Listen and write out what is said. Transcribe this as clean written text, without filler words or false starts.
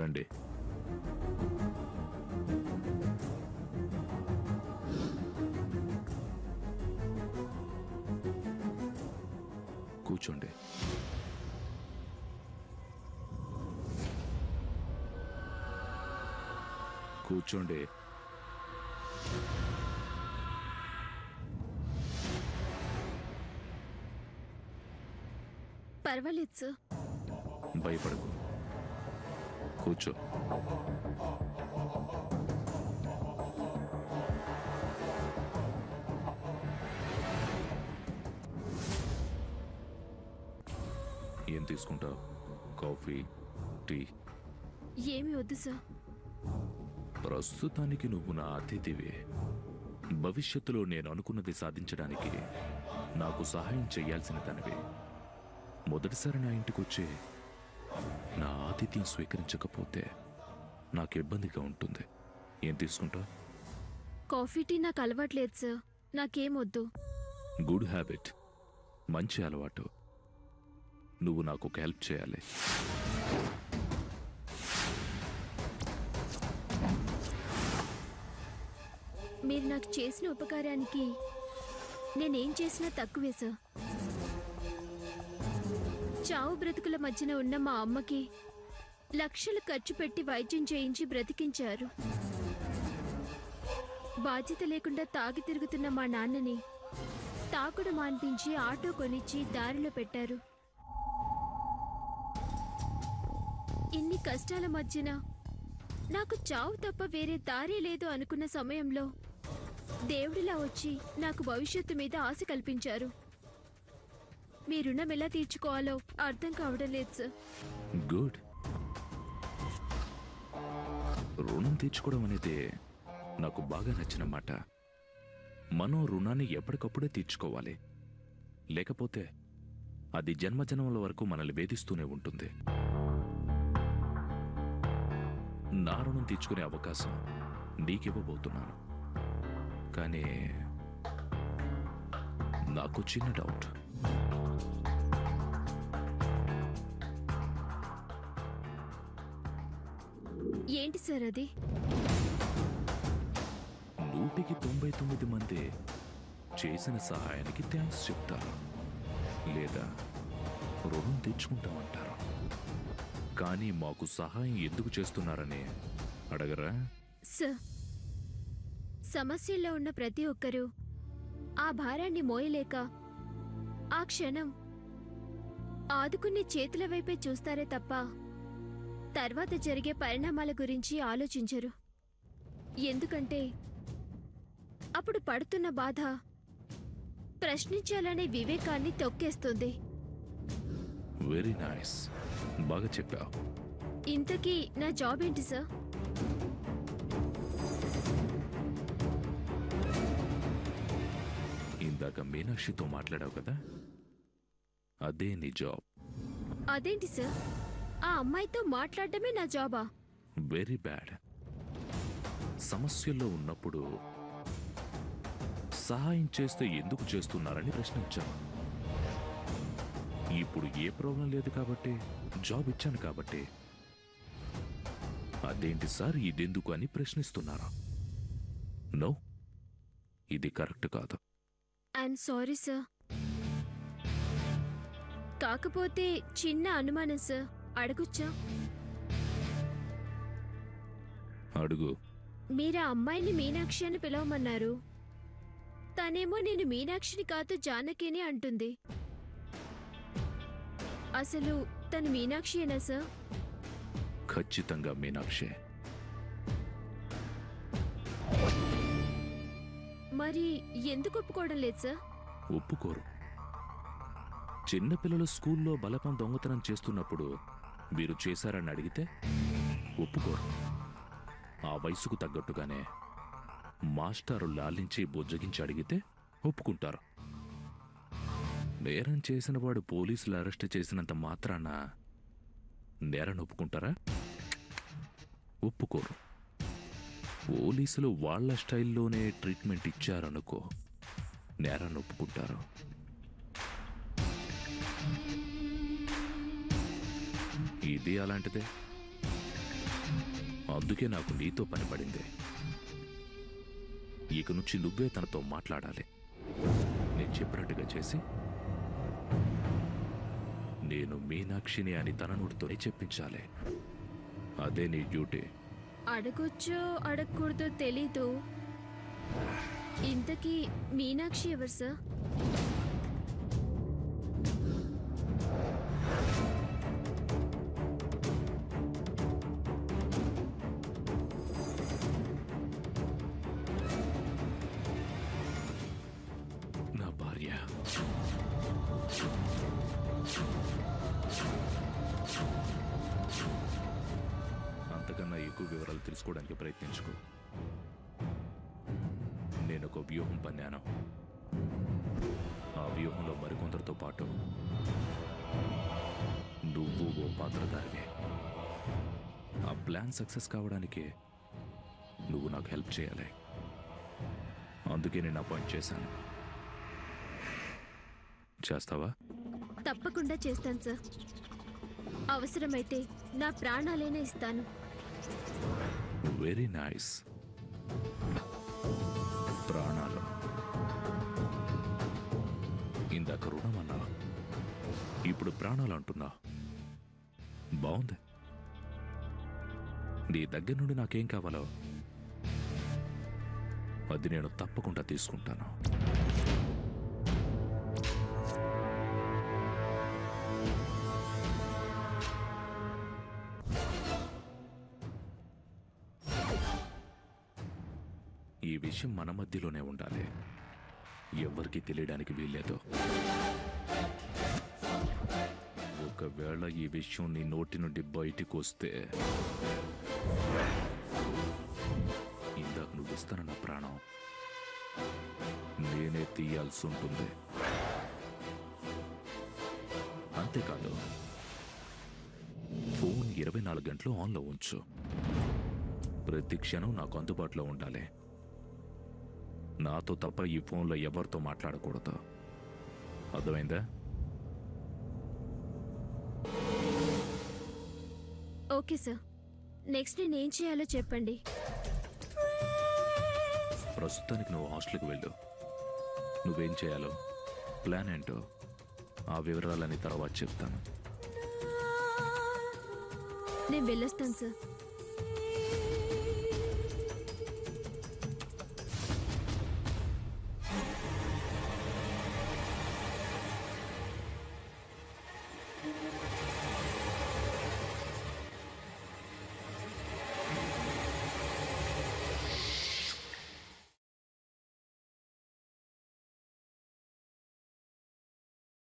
రండి. కూర్చోండి. కూర్చోండి. పర్వాలేదు సార్. భయపడకు, కూర్చో. ఏం తీసుకుంటావు? Coffee, tea? ఏమి వద్దు సార్. ప్రస్తుతానికి నువ్వు నా అతిథివే. భవిష్యత్తులో నేను అనుకున్నది సాధించడానికి నాకు సహాయం చెయ్యాల్సిన తనవే. మొదటిసారి నా ఇంటికొచ్చే నా ఆతిథ్యం స్వీకరించకపోతే నాకు ఇబ్బందిగా ఉంటుంది. ఏం తీసుకుంటా? కాఫీ టీ నాకు అలవాట్లేదు సార్. నాకేమొద్దు. గుడ్ హ్యాబిట్, మంచి అలవాటు. నువ్వు నాకు ఒక హెల్ప్ చేయాలి. మీరు నాకు చేసిన ఉపకారానికి నేనేం చేసినా తక్కువే సార్. చావు బ్రతుకుల మధ్యన ఉన్న మా అమ్మకి లక్షలు ఖర్చు పెట్టి వైద్యం చేయించి బ్రతికించారు. బాధ్యత లేకుండా తాగి తిరుగుతున్న మా నాన్నని తాకుడు మాన్పించి ఆటో కొనిచ్చి దారిలో పెట్టారు. ఇన్ని కష్టాల మధ్యన నాకు చావు తప్ప వేరే దారి లేదు అనుకున్న సమయంలో దేవుడిలా వచ్చి నాకు భవిష్యత్తు మీద ఆశ కల్పించారు. మీ రుణం ఎలా తీర్చుకోవాలో అర్థం కావడం లేదు సార్. గుడ్. రుణం తీర్చుకోవడం అనేది నాకు బాగా నచ్చిన మాట. మనం రుణాన్ని ఎప్పటికప్పుడే తీర్చుకోవాలి, లేకపోతే అది జన్మజన్మల వరకు మనల్ని వేధిస్తూనే ఉంటుంది. నా రుణం తీర్చుకునే అవకాశం నీకివ్వబోతున్నాను. కానీ నాకు చిన్న డౌట్. ఏంటి సార్ అది? 199 మంది చేసిన సహాయానికి థ్యాంక్స్ చెప్తారు, లేదా రుణం తెచ్చుకుంటామంటారు. కానీ మాకు సహాయం ఎందుకు చేస్తున్నారని అడగరా? సార్, సమస్యల్లో ఉన్న ప్రతి ఒక్కరూ ఆ భారాన్ని మోయలేక ఆ క్షణం ఆదుకునే చేతుల వైపే చూస్తారే తప్ప తర్వాత జరిగే పరిణామాల గురించి ఆలోచించరు. ఎందుకంటే అప్పుడు పడుతున్న బాధ ప్రశ్నించాలనే వివేకాన్ని తొక్కేస్తుంది. వెరీ నైస్, బాగా చెప్పావు. ఇంతకీ నా జాబ్ ఏంటి సార్? ఇందాక మీనాక్షితో మాట్లాడావు కదా, అదే నీ జాబ్. అదేంటి సార్? ఆ అమ్మాయితో మాట్లాడటమే నా జాబా? Very bad. సమస్యల్లో ఉన్నప్పుడు సహాయం చేస్తే ఎందుకు చేస్తున్నారని ప్రశ్నించాను. ఇప్పుడు ఏ ప్రాబ్లం లేదు కాబట్టి జాబ్ ఇచ్చాను కాబట్టి అదేంటి సార్ ఇదెందుకు అని ప్రశ్నిస్తున్నారు. నో, ఇది కరెక్ట్ కాదు. I'm sorry sir. కాకపోతే చిన్న అనుమానం సార్, అడగొచ్చా? అడుగు. మీరా అమ్మాయిని మీనాక్షి అని పిలవమన్నారు. తనేమో నేను మీనాక్షిని కాదు జానకిని అంటుంది. అసలు తను మీనాక్షియేనా సార్? ఖచ్చితంగా మీనాక్షి. మరి ఎందుకు ఒప్పుకోవడం లేదు సార్? ఒప్పుకోరు. చిన్నపిల్లలు స్కూల్లో బలపం దొంగతనం చేస్తున్నప్పుడు మీరు చేశారని అడిగితే ఒప్పుకోరు. ఆ వయసుకు తగ్గట్టుగానే మాస్టారు లాలించి బుజ్జగించి అడిగితే ఒప్పుకుంటారు. నేరం చేసిన వాడు పోలీసులు అరెస్ట్ చేసినంత మాత్రాన నేరం ఒప్పుకుంటారా? ఒప్పుకోరు. పోలీసులు వాళ్ళ స్టైల్లోనే ట్రీట్మెంట్ ఇచ్చారనుకో, నేరాన్ని ఒప్పుకుంటారు. ఇది అలాంటిదే. అందుకే నాకు నీతో పని పడింది. ఇక నుంచి నువ్వే తనతో మాట్లాడాలి. నేను చెప్పినట్టుగా చేసి నేను మీనాక్షిని అని తన నోటితోనే చెప్పించాలి. అదే నీ డ్యూటీ. అడగొచ్చో అడగకూడదో తెలీదు. ఇంతకీ మీనాక్షి ఎవరు సార్? నా భార్య. అంతకన్నా ఎక్కువ వివరాలు తెలుసుకోవడానికి ప్రయత్నించుకో. నేను ఒక వ్యూహం పన్నాను. ఆ వ్యూహంలో మరికొందరితో పాటు నువ్వు ఓ పాత్రధారివే. ఆ ప్లాన్ సక్సెస్ కావడానికి నువ్వు నాకు హెల్ప్ చేయాలి. అందుకే నేను అపాయింట్ చేశాను. చేస్తావా? తప్పకుండా చేస్తాను సార్. అవసరమైతే నా ప్రాణాలైనా ఇస్తాను. Very nice. ప్రాణాలు. ఇందాక రుణమన్నా, ఇప్పుడు ప్రాణాలు అంటున్నా. బాగుంది. నీ దగ్గర నుండి నాకేం కావాలో అది నేను తప్పకుండా తీసుకుంటాను. ఈ విషయం మన మధ్యలోనే ఉండాలి. ఎవరికి తెలియడానికి వీల్లేదు. ఒకవేళ ఈ విషయం నీ నోటి నుండి బయటికి వస్తే ఇందాక నువ్వు ఇస్తానన్న ప్రాణం నేనే తీయాల్సి ఉంటుంది. అంతేకాదు, ఫోన్ 24 గంటలు ఆన్లో ఉంచు. ప్రతి క్షణం నాకు అందుబాటులో ఉండాలి. నాతో తప్ప ఈ ఫోన్లో ఎవరితో మాట్లాడకూడదు. అర్థమైందా? Okay sir. నెక్స్ట్ నేనేం చేయాలో చెప్పండి. ప్రస్తుతానికి నువ్వు హాస్టల్కి వెళ్ళు. నువ్వేం చేయాలో, ప్లాన్ ఏంటో ఆ వివరాలని తర్వాత చెప్తాను. నేను వెళ్ళొస్తాను సార్.